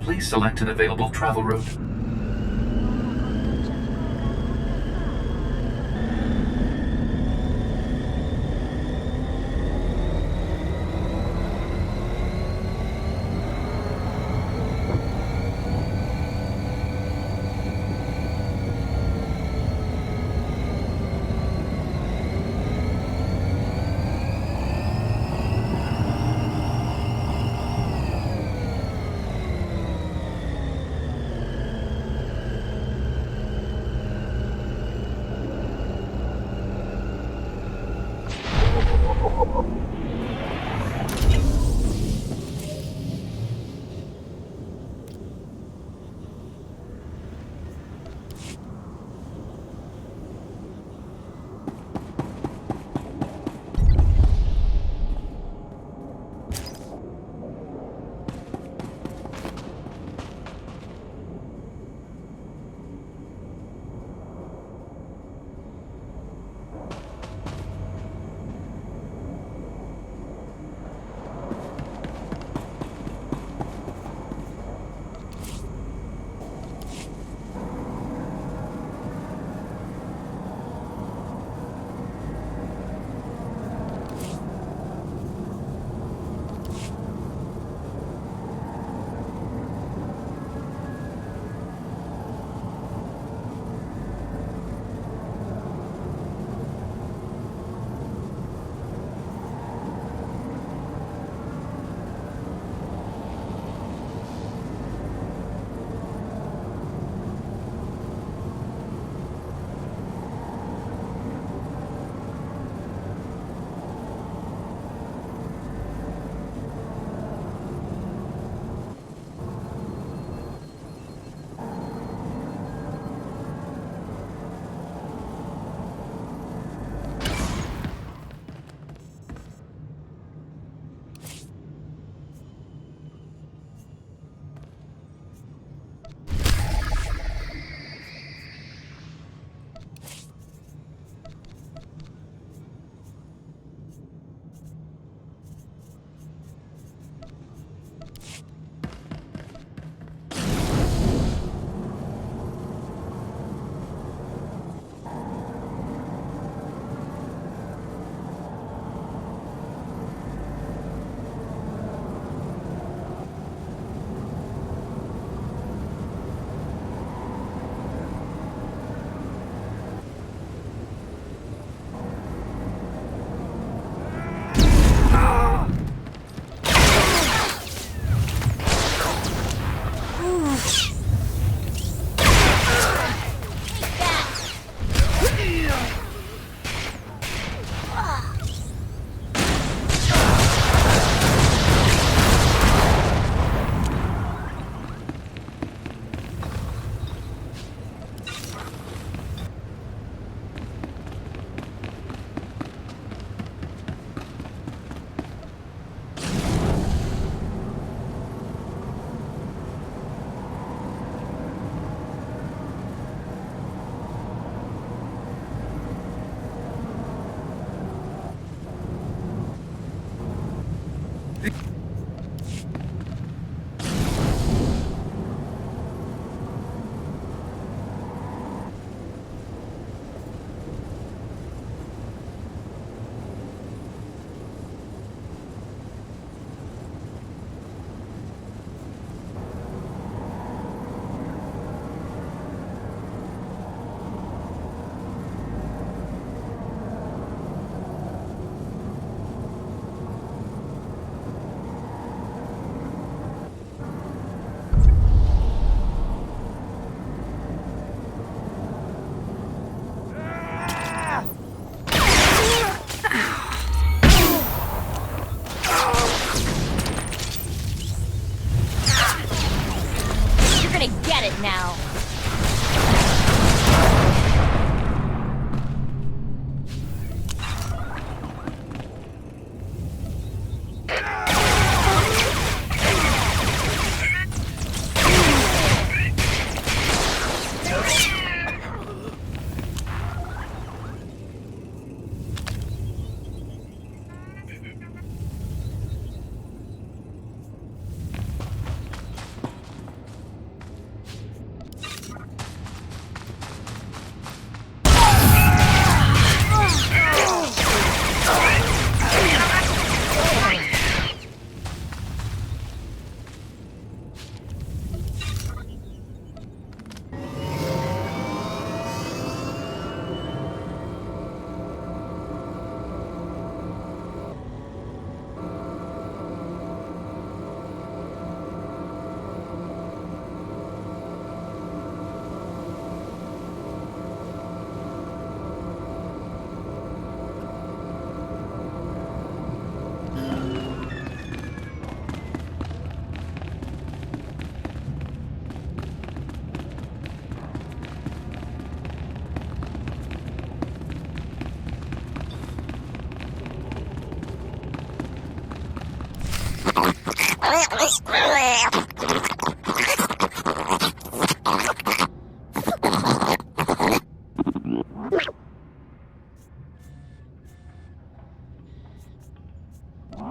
Please select an available travel route.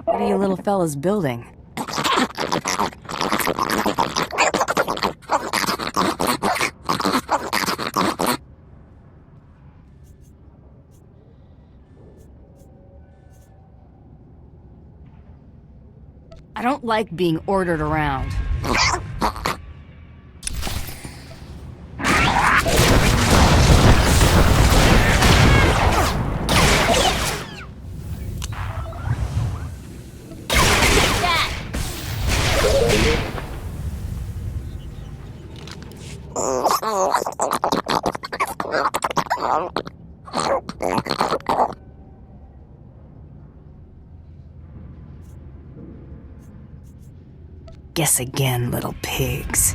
What are you little fellas building? I don't like being ordered around. Guess again, little pigs.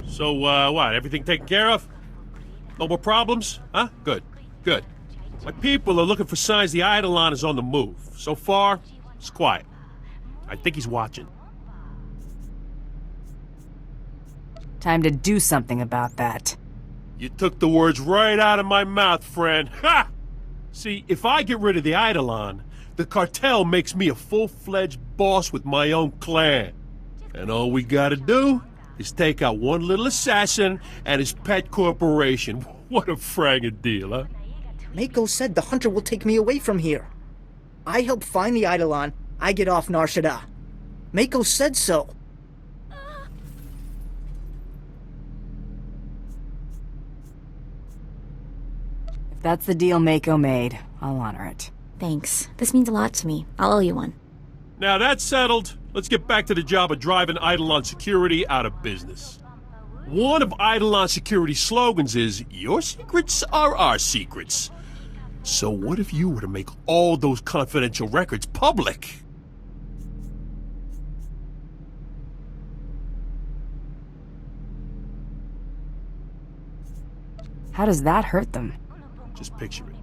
So, what? Everything taken care of? No more problems? Huh? Good. Good. My people are looking for signs the Eidolon is on the move. So far, it's quiet. I think he's watching. Time to do something about that. You took the words right out of my mouth, friend. Ha! See, if I get rid of the Eidolon, the cartel makes me a full-fledged boss with my own clan. And all we gotta do is take out one little assassin and his pet corporation. What a fragging deal, huh? Mako said the hunter will take me away from here. I help find the Eidolon, I get off Nar Shaddaa. Mako said so. If that's the deal Mako made, I'll honor it. Thanks. This means a lot to me. I'll owe you one. Now that's settled, let's get back to the job of driving Eidolon Security out of business. One of Eidolon Security's slogans is, "Your secrets are our secrets." So what if you were to make all those confidential records public? How does that hurt them? Just picture it.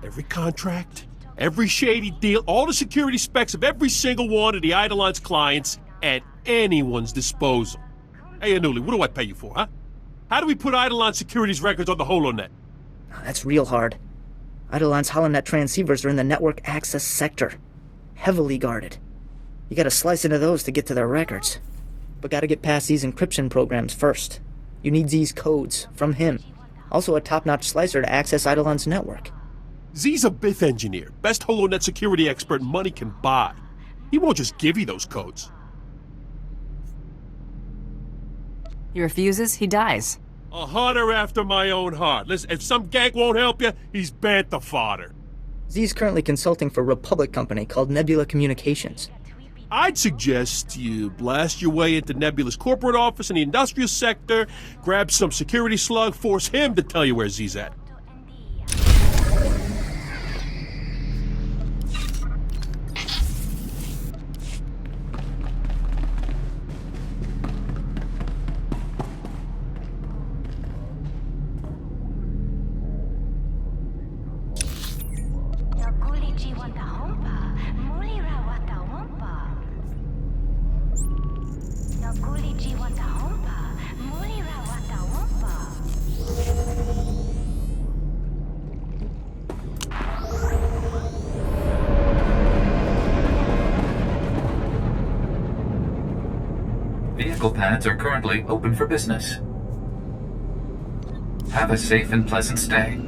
Every contract, every shady deal, all the security specs of every single one of the Eidolon's clients at anyone's disposal. Hey, Anuli, what do I pay you for, huh? How do we put Eidolon Security's records on the HoloNet? That's real hard. Eidolon's HoloNet transceivers are in the network access sector. Heavily guarded. You gotta slice into those to get to their records. But gotta get past these encryption programs first. You need Z's codes, from him. Also a top-notch slicer to access Eidolon's network. Z's a Bith engineer, best HoloNet security expert money can buy. He won't just give you those codes. He refuses, he dies. A hunter after my own heart. Listen, if some gank won't help you, he's bantha fodder. Z's currently consulting for a Republic company called Nebula Communications. I'd suggest you blast your way into Nebula's corporate office in the industrial sector, grab some security slug, force him to tell you where Z's at. Vehicle pads are currently open for business. Have a safe and pleasant stay.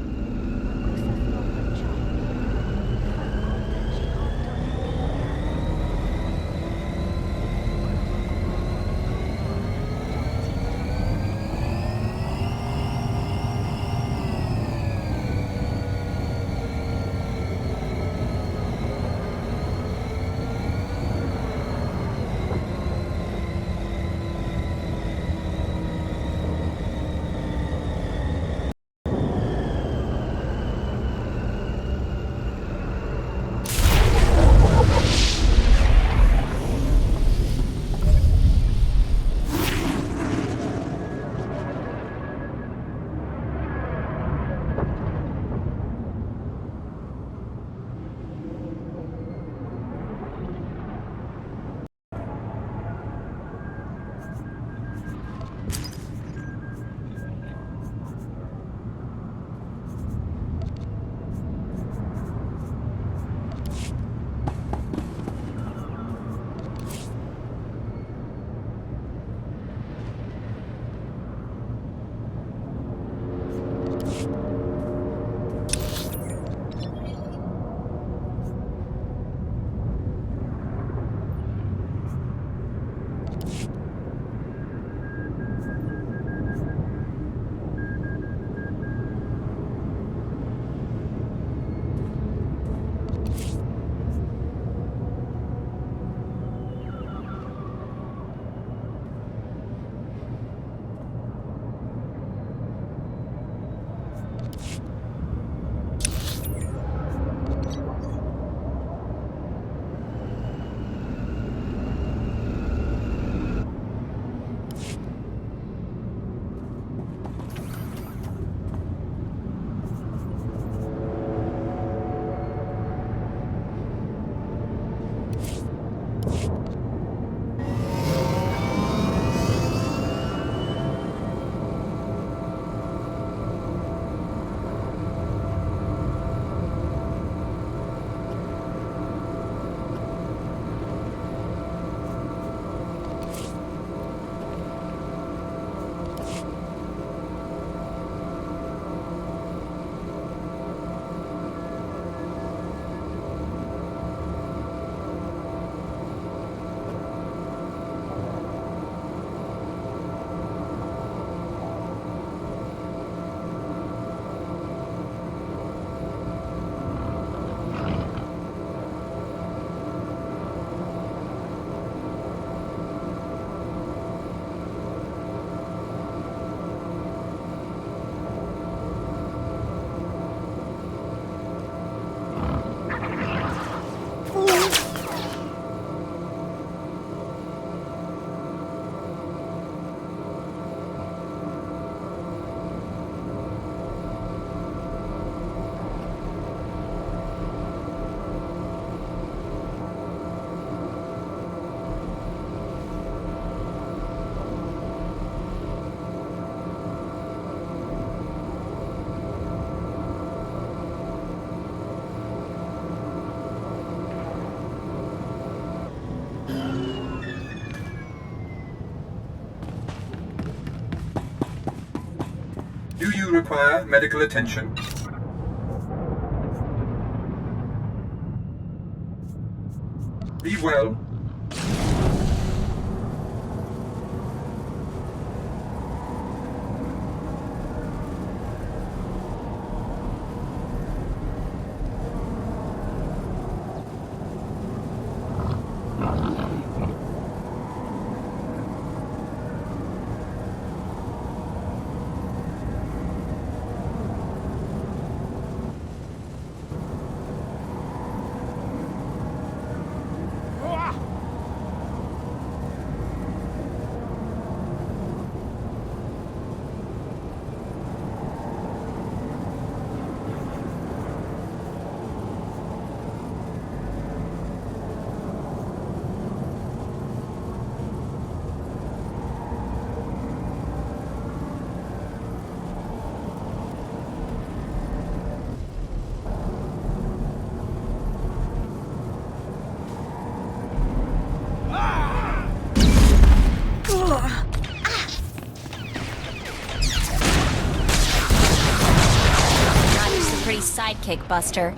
Do you require medical attention? Be well. Sidekick, Buster.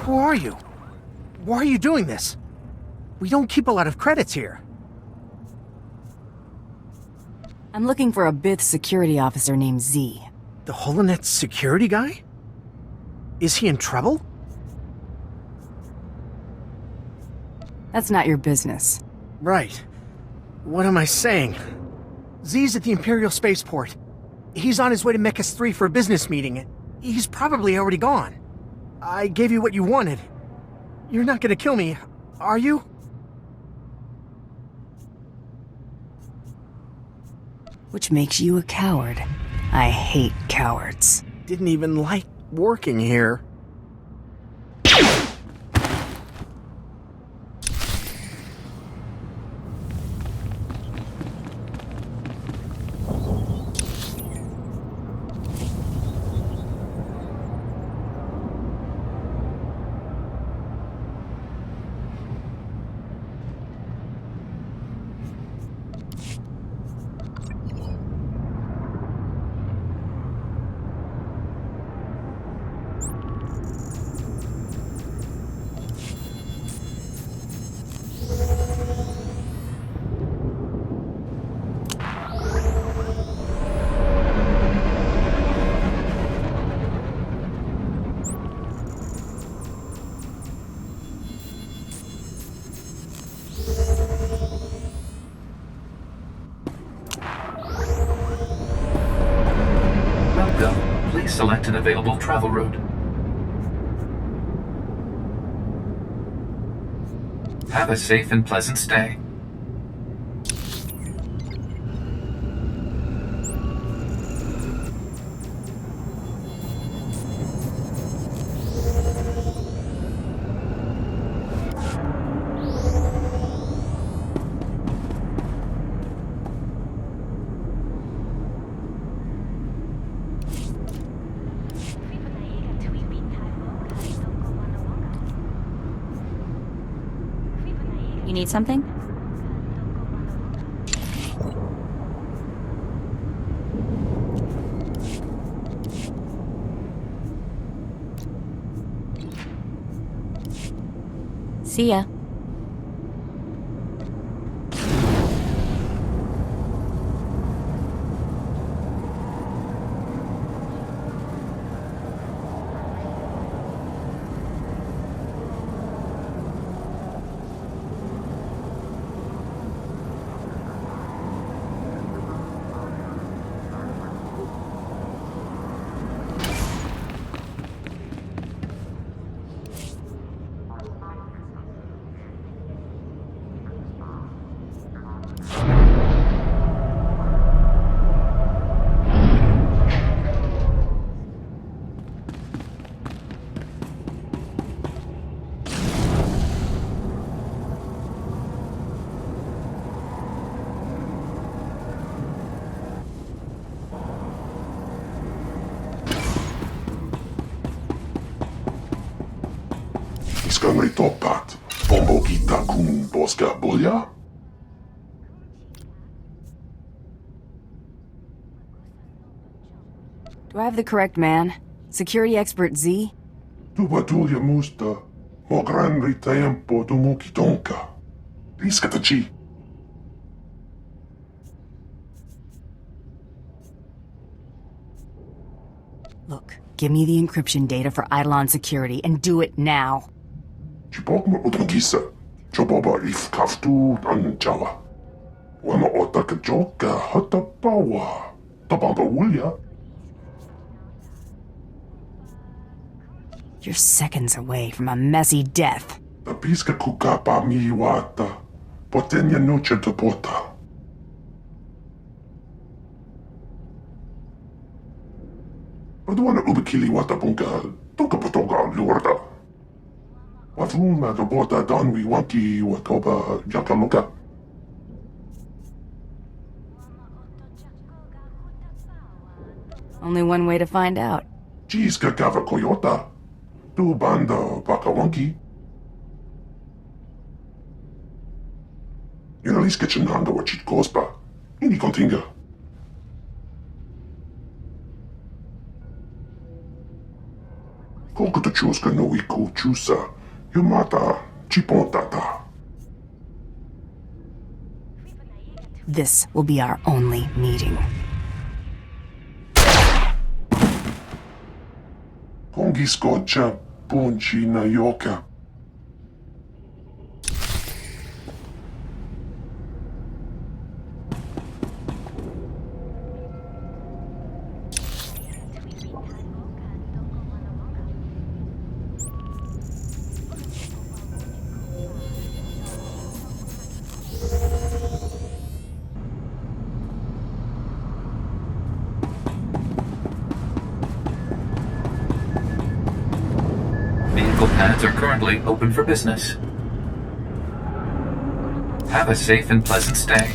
Who are you? Why are you doing this? We don't keep a lot of credits here. I'm looking for a Bith security officer named Z. The Holonet security guy? Is he in trouble? That's not your business. Right. What am I saying? Z's at the Imperial Spaceport. He's on his way to Mechas 3 for a business meeting. He's probably already gone. I gave you what you wanted. You're not gonna kill me, are you? Which makes you a coward. I hate cowards. Didn't even like working here. Welcome. Please select an available travel route. Have a safe and pleasant stay. You need something? See ya. Iskangai topat, bombo kita kun boska bolya? Do I have the correct man? Security expert Z? Tu batulya musta, mo gran tempo tu mukitonka. Iskatachi. Look, give me the encryption data for Eidolon security and do it now. Chipokma utangisa, choboba if kaftu anjala. Wama otaka joka hatapawa. Tabamba ulya. You're seconds away from a messy death. Tapiska kukapa miwata. Potenya noche de pota. Paduana ubikili wata bunga. Toka potoga lurda. Wafuma de bota danwi wanki wakoba yakamuka. Only one way to find out. Cheese kakava koyota. Tu banda bakawanki. Inaliska chinanga wachit kospa. Ini kontinga. Kokuto chuska no iku chusa. Yumata chipontata. This will be our only meeting. Kongi scoccia punchi na yoka. Vehicle pads are currently open for business. Have a safe and pleasant stay.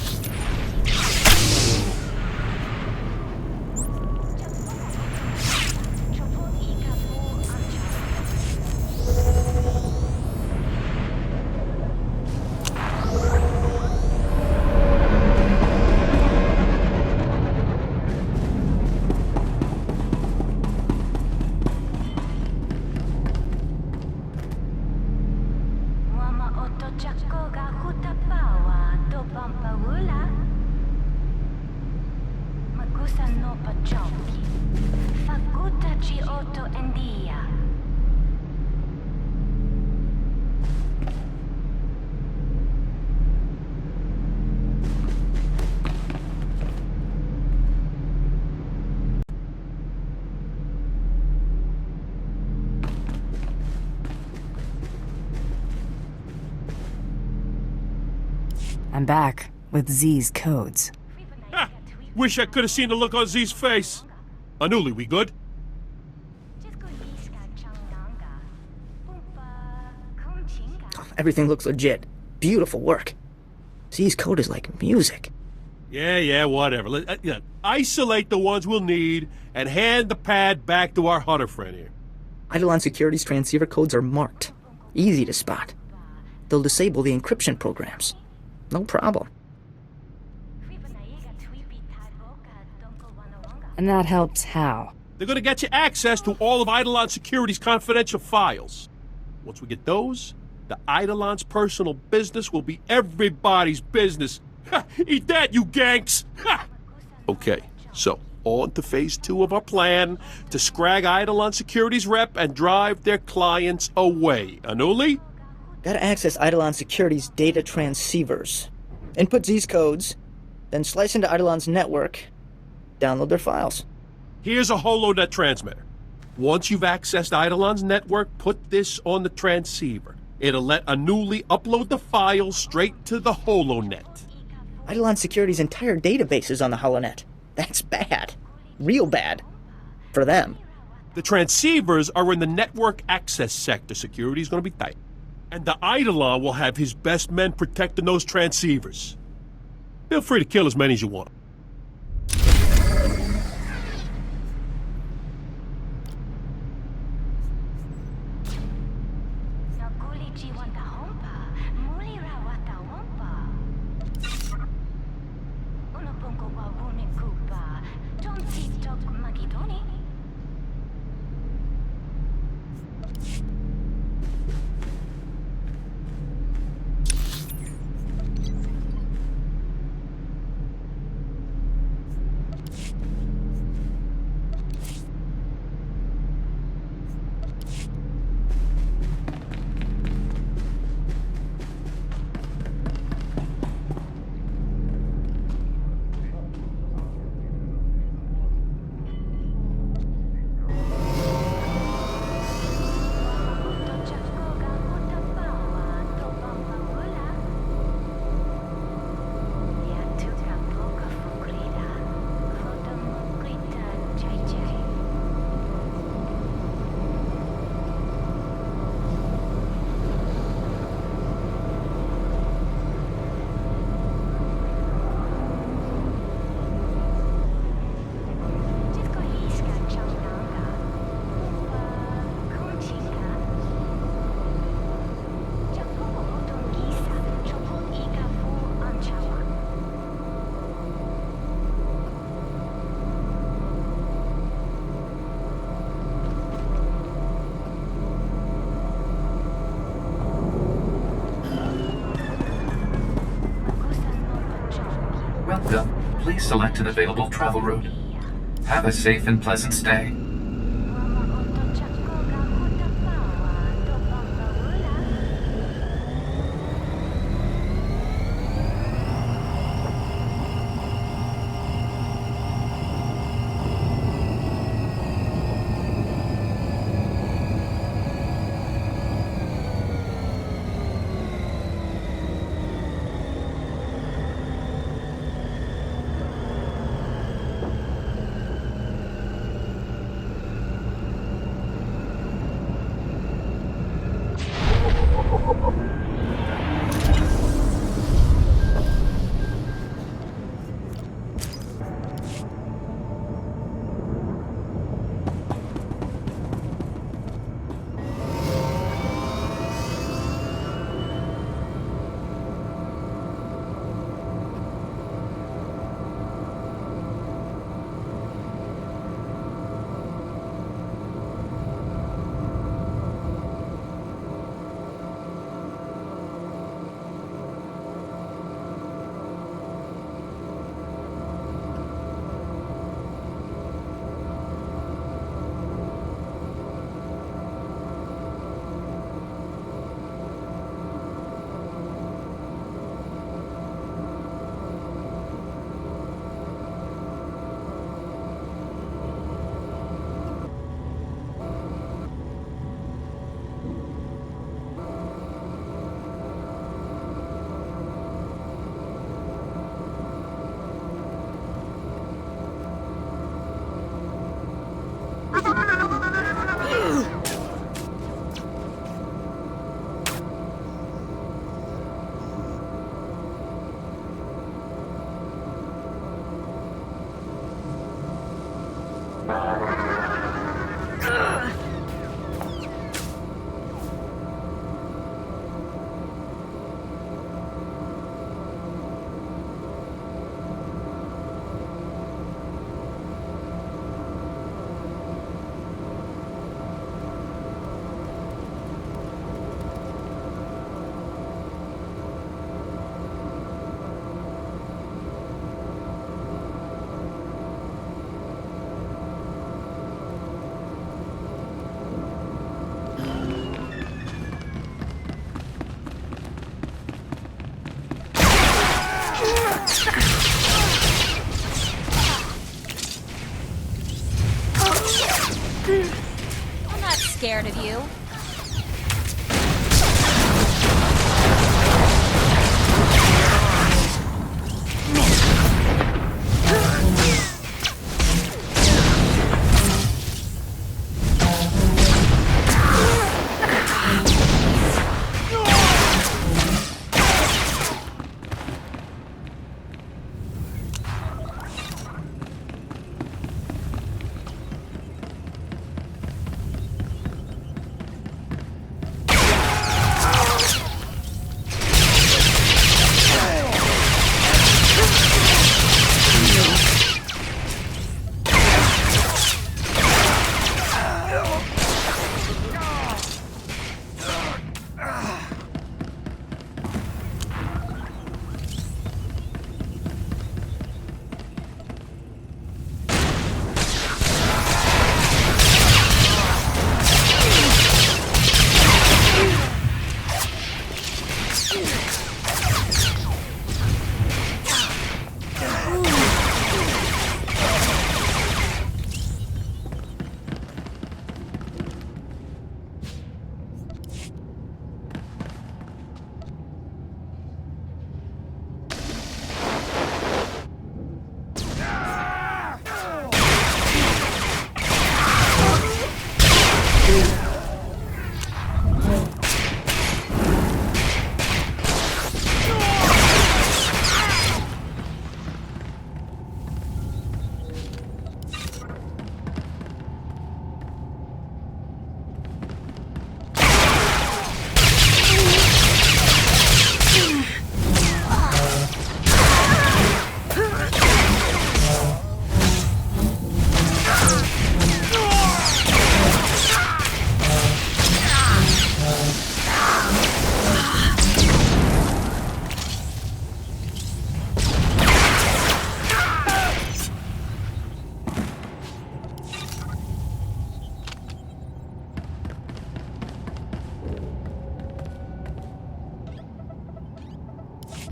I'm back with Z's codes. Ha! Wish I could have seen the look on Z's face. Anuli, we good? Everything looks legit. Beautiful work. Z's code is like music. Yeah, whatever. Isolate the ones we'll need and hand the pad back to our hunter friend here. Eidolon Security's transceiver codes are marked. Easy to spot. They'll disable the encryption programs. No problem. And that helps how? They're gonna get you access to all of Eidolon Security's confidential files. Once we get those, the Eidolon's personal business will be everybody's business. Ha! Eat that, you ganks! Ha! Okay, so on to phase 2 of our plan to scrag Eidolon Security's rep and drive their clients away. Anuli? Gotta access Eidolon Security's data transceivers. Input Z's codes, then slice into Eidolon's network, download their files. Here's a HoloNet transmitter. Once you've accessed Eidolon's network, put this on the transceiver. It'll let Anuli upload the files straight to the HoloNet. Eidolon Security's entire database is on the HoloNet. That's bad. Real bad. For them. The transceivers are in the network access sector. Security's gonna be tight. And the Eidolon will have his best men protecting those transceivers. Feel free to kill as many as you want. please select an available travel route. Have a safe and pleasant stay. I'm not scared of you.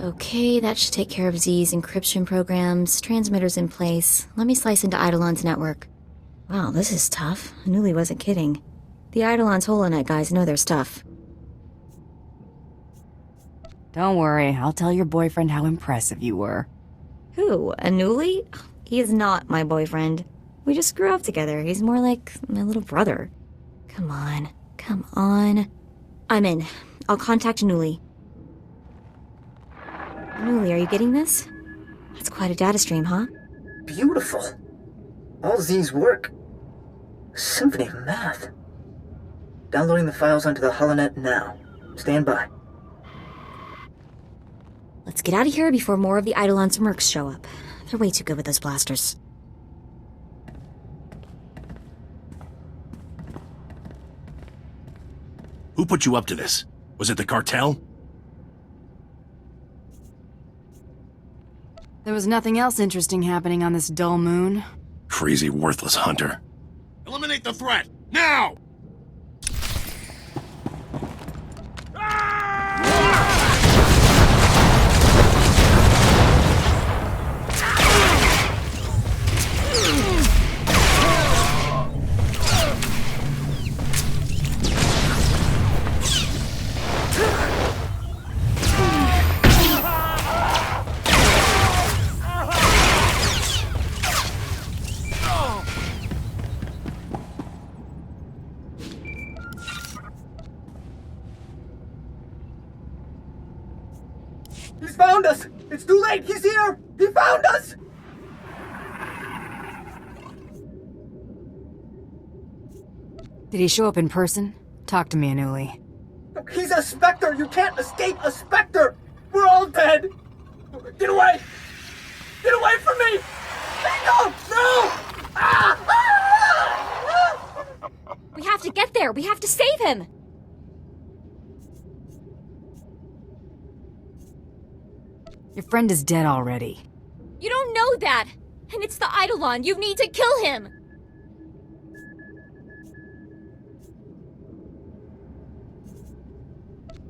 Okay, that should take care of Z's encryption programs, transmitters in place. Let me slice into Eidolon's network. Wow, this is tough. Anuli wasn't kidding. The Eidolon's Holonet guys know their stuff. Don't worry, I'll tell your boyfriend how impressive you were. Who, Anuli? He is not my boyfriend. We just grew up together. He's more like my little brother. Come on. Come on. I'm in. I'll contact Anuli. Anuli, are you getting this? That's quite a data stream, huh? Beautiful. All Z's work. A symphony of math. Downloading the files onto the Holonet now. Stand by. Let's get out of here before more of the Eidolon's mercs show up. They're way too good with those blasters. Who put you up to this? Was it the cartel? There was nothing else interesting happening on this dull moon. Crazy, worthless hunter. Eliminate the threat, now! He's found us! It's too late! He's here! He found us! Did he show up in person? Talk to me, Anuli. He's a Spectre! You can't escape a Spectre! We're all dead! Get away! Get away from me! No! No! We have to get there. We have to save him. Your friend is dead already. You don't know that. And it's the Eidolon. You need to kill him.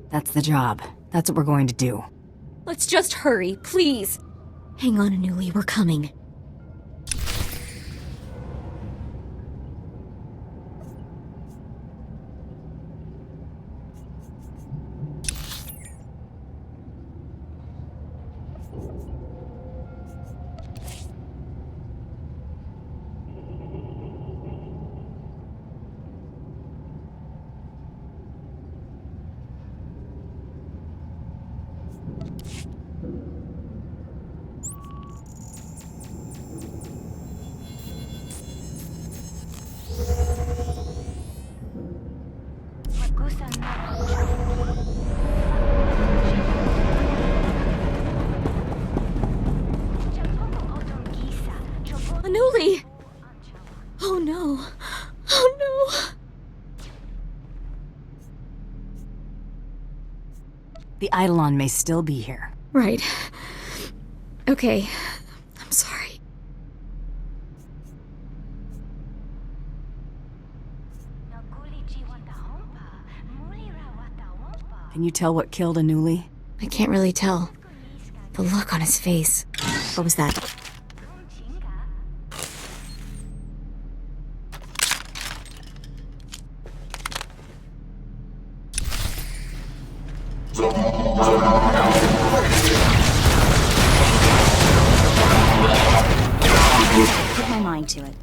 That's the job. That's what we're going to do. Let's just hurry, please. Hang on, Anuli, we're coming. Anuli! Oh no. Oh no. The Eidolon may still be here. Right. Okay. I'm sorry. Can you tell what killed Anuli? I can't really tell. The look on his face. What was that? Put my mind to it.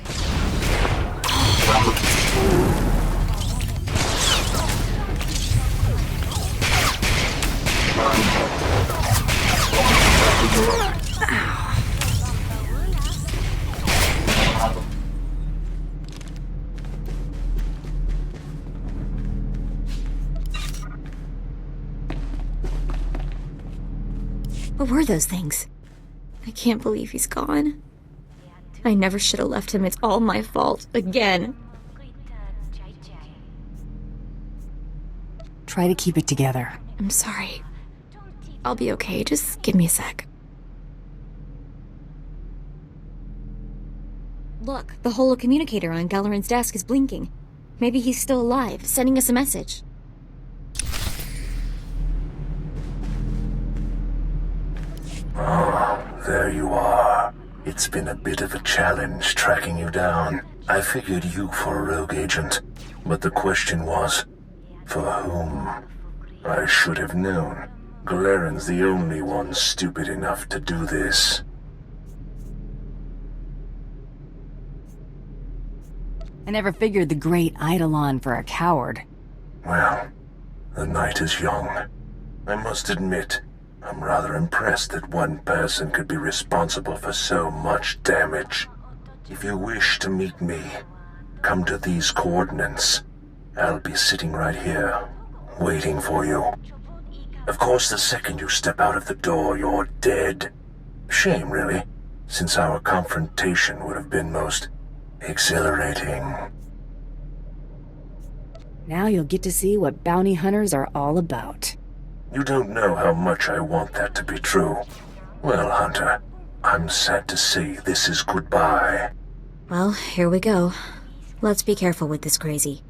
What were those things? I can't believe he's gone. I never should have left him. It's all my fault. Again. Try to keep it together. I'm sorry. I'll be okay. Just give me a sec. Look, the holocommunicator on Galarin's desk is blinking. Maybe he's still alive, sending us a message. There you are. It's been a bit of a challenge tracking you down. I figured you for a rogue agent, but the question was, for whom? I should have known. Galeran's the only one stupid enough to do this. I never figured the great Eidolon for a coward. Well, the night is young. I must admit, I'm rather impressed that one person could be responsible for so much damage. If you wish to meet me, come to these coordinates. I'll be sitting right here, waiting for you. Of course, the second you step out of the door, you're dead. Shame, really, since our confrontation would have been most exhilarating. Now you'll get to see what bounty hunters are all about. You don't know how much I want that to be true. Well, Hunter, I'm sad to say this is goodbye. Well, here we go. Let's be careful with this crazy.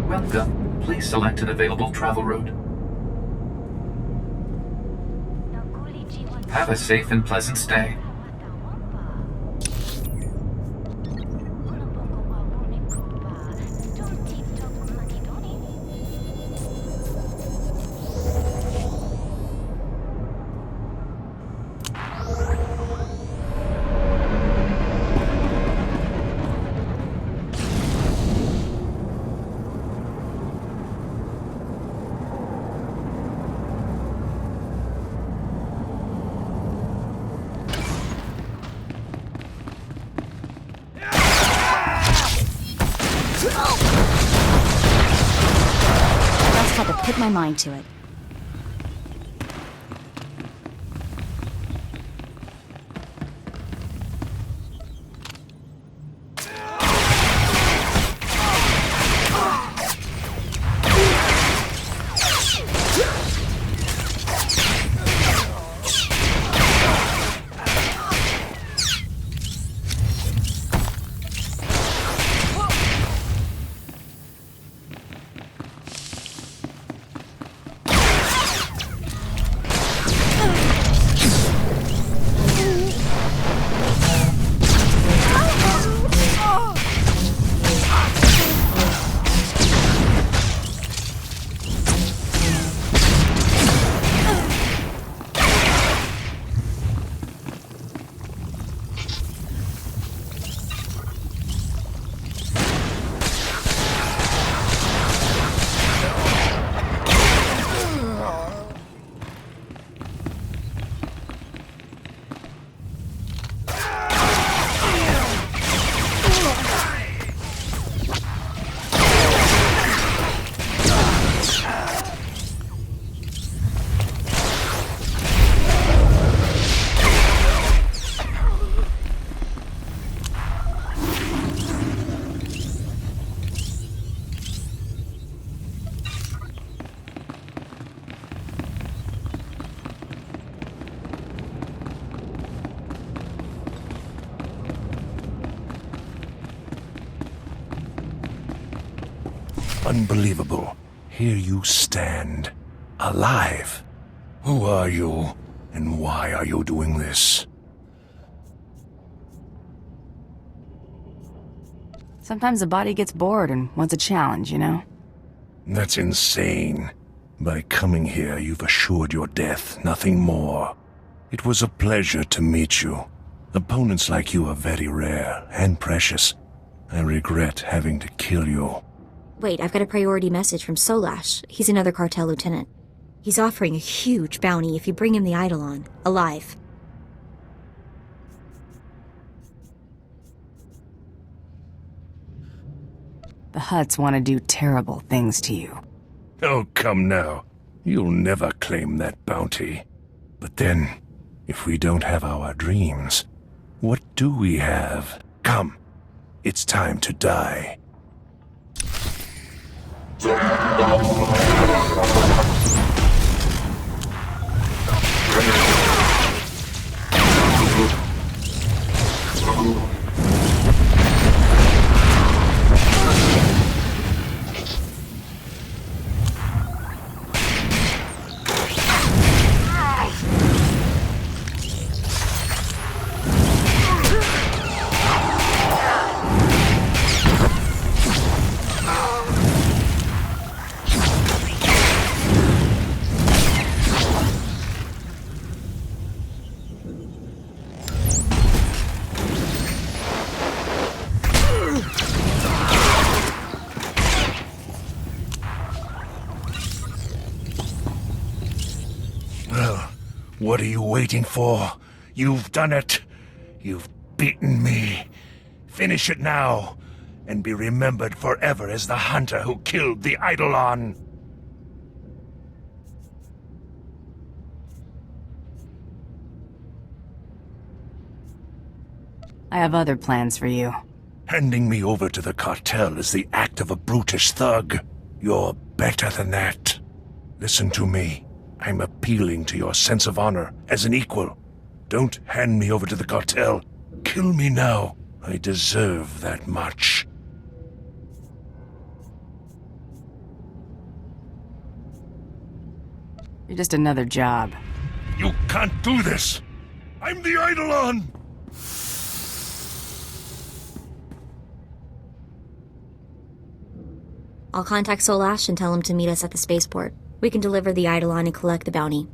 Welcome. Please select an available travel route. Have a safe and pleasant stay. Just had to put my mind to it. Unbelievable. Here you stand. Alive. Who are you? And why are you doing this? Sometimes the body gets bored and wants a challenge, you know? That's insane. By coming here, you've assured your death, nothing more. It was a pleasure to meet you. Opponents like you are very rare and precious. I regret having to kill you. Wait, I've got a priority message from Solash. He's another cartel lieutenant. He's offering a huge bounty if you bring him the Eidolon, alive. The Hutts want to do terrible things to you. Oh, come now. You'll never claim that bounty. But then, if we don't have our dreams, what do we have? Come, it's time to die. What are you waiting for? You've done it. You've beaten me. Finish it now, and be remembered forever as the hunter who killed the Eidolon. I have other plans for you. Handing me over to the cartel is the act of a brutish thug. You're better than that. Listen to me. I'm appealing to your sense of honor as an equal. Don't hand me over to the cartel. Kill me now. I deserve that much. You're just another job. You can't do this! I'm the Eidolon! I'll contact Solash and tell him to meet us at the spaceport. We can deliver the Eidolon and collect the bounty.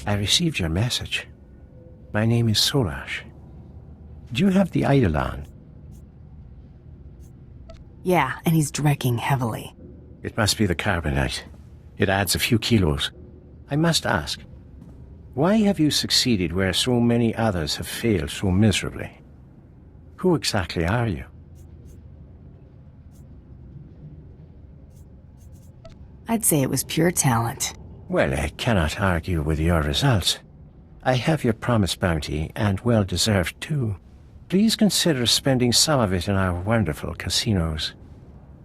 I received your message. My name is Sorash. Do you have the Eidolon? Yeah, and he's drecking heavily. It must be the carbonite. It adds a few kilos. I must ask, why have you succeeded where so many others have failed so miserably? Who exactly are you? I'd say it was pure talent. Well, I cannot argue with your results. I have your promised bounty, and well-deserved too. Please consider spending some of it in our wonderful casinos.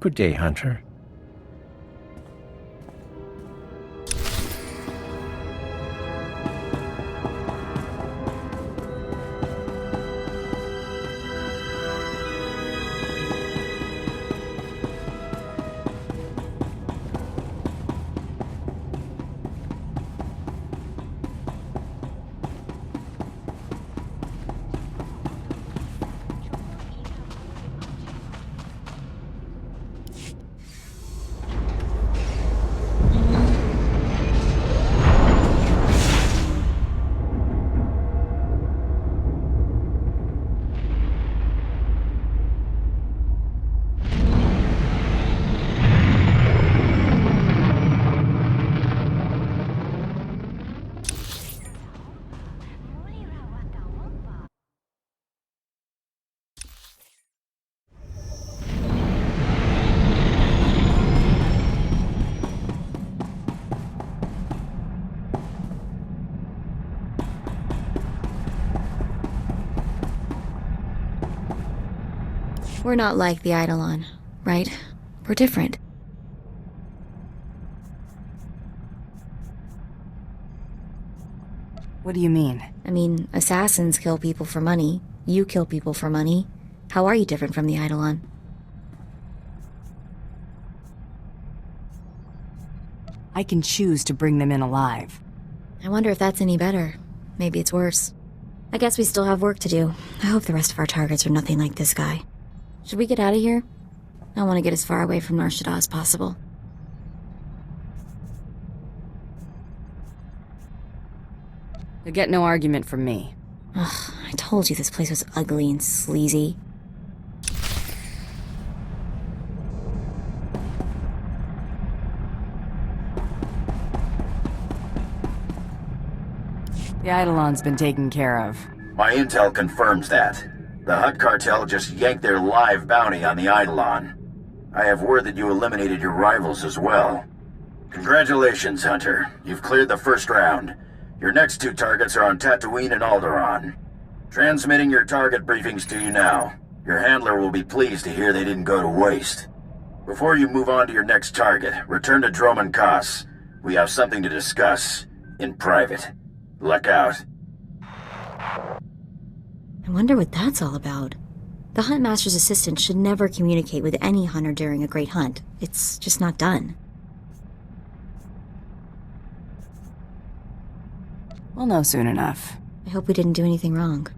Good day, Hunter. We're not like the Eidolon, right? We're different. What do you mean? I mean, assassins kill people for money. You kill people for money. How are you different from the Eidolon? I can choose to bring them in alive. I wonder if that's any better. Maybe it's worse. I guess we still have work to do. I hope the rest of our targets are nothing like this guy. Should we get out of here? I want to get as far away from Nar Shaddaa as possible. You'll get no argument from me. Ugh, I told you this place was ugly and sleazy. The Eidolon's been taken care of. My intel confirms that. The Hutt cartel just yanked their live bounty on the Eidolon. I have word that you eliminated your rivals as well. Congratulations, Hunter. You've cleared the first round. Your next two targets are on Tatooine and Alderaan. Transmitting your target briefings to you now. Your handler will be pleased to hear they didn't go to waste. Before you move on to your next target, return to Dromund Kaas. We have something to discuss. In private. Luck out. I wonder what that's all about. The Huntmaster's assistant should never communicate with any hunter during a great hunt. It's just not done. We'll know soon enough. I hope we didn't do anything wrong.